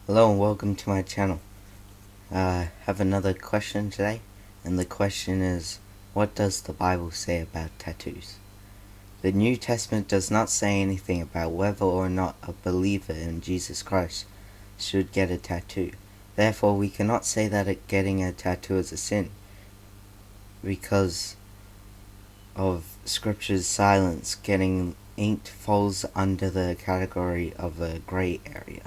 Hello and welcome to my channel. I have another question today, and the question is, what does the Bible say about tattoos? The New Testament does not say anything about whether or not a believer in Jesus Christ should get a tattoo. Therefore, we cannot say that getting a tattoo is a sin because of Scripture's silence. Getting inked falls under the category of a gray area,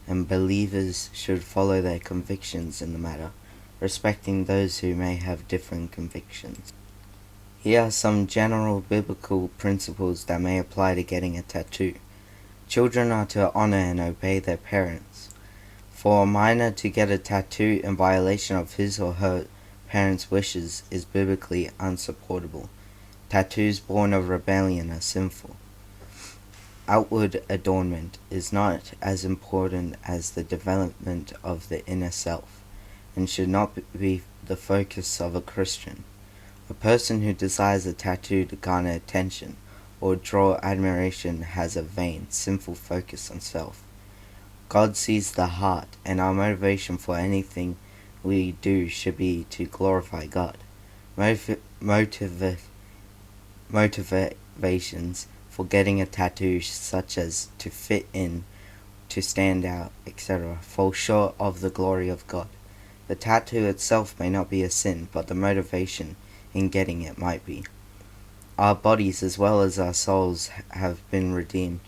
and believers should follow their convictions in the matter, respecting those who may have different convictions. Here are some general biblical principles that may apply to getting a tattoo. Children are to honor and obey their parents. For a minor to get a tattoo in violation of his or her parents' wishes is biblically unsupportable. Tattoos born of rebellion are sinful. Outward adornment is not as important as the development of the inner self, and should not be the focus of a Christian. A person who desires a tattoo to garner attention or draw admiration has a vain, sinful focus on self. God sees the heart, and our motivation for anything we do should be to glorify God. Motivations for getting a tattoo, such as to fit in, to stand out, etc., fall short of the glory of God. The tattoo itself may not be a sin, but the motivation in getting it might be. Our bodies as well as our souls have been redeemed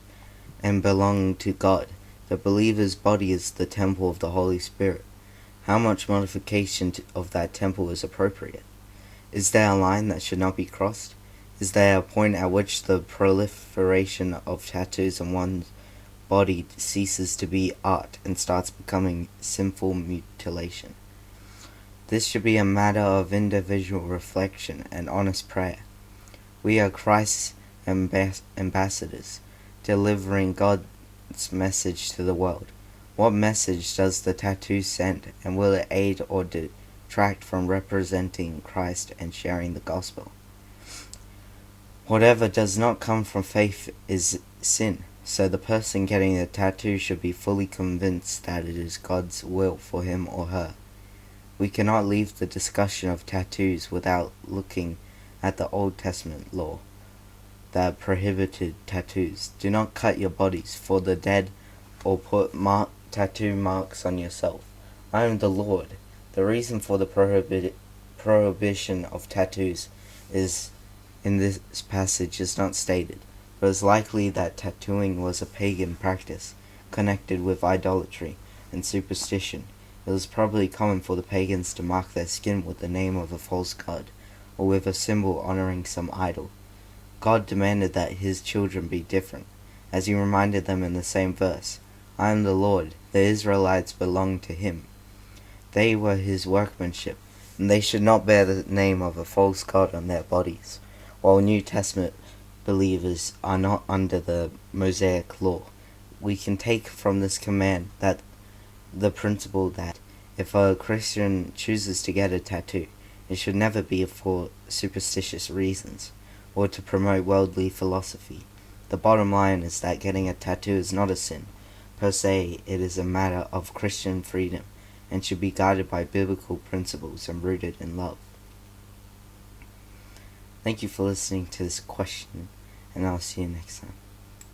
and belong to God. The believer's body is the temple of the Holy Spirit. How much modification of that temple is appropriate? Is there a line that should not be crossed? Is there a point at which the proliferation of tattoos on one's body ceases to be art and starts becoming sinful mutilation? This should be a matter of individual reflection and honest prayer. We are Christ's ambassadors, delivering God's message to the world. What message does the tattoo send, and will it aid or detract from representing Christ and sharing the gospel? Whatever does not come from faith is sin, so the person getting the tattoo should be fully convinced that it is God's will for him or her. We cannot leave the discussion of tattoos without looking at the Old Testament law that prohibited tattoos. Do not cut your bodies for the dead or put tattoo marks on yourself. I am the Lord. The reason for the prohibition of tattoos is in this passage is not stated, but it is likely that tattooing was a pagan practice connected with idolatry and superstition. It was probably common for the pagans to mark their skin with the name of a false god, or with a symbol honoring some idol. God demanded that his children be different, as he reminded them in the same verse, I am the Lord, the Israelites belong to him. They were his workmanship, and they should not bear the name of a false god on their bodies. While New Testament believers are not under the Mosaic law, we can take from this command that the principle that if a Christian chooses to get a tattoo, it should never be for superstitious reasons or to promote worldly philosophy. The bottom line is that getting a tattoo is not a sin per se. It is a matter of Christian freedom and should be guided by biblical principles and rooted in love. Thank you for listening to this question, and I'll see you next time.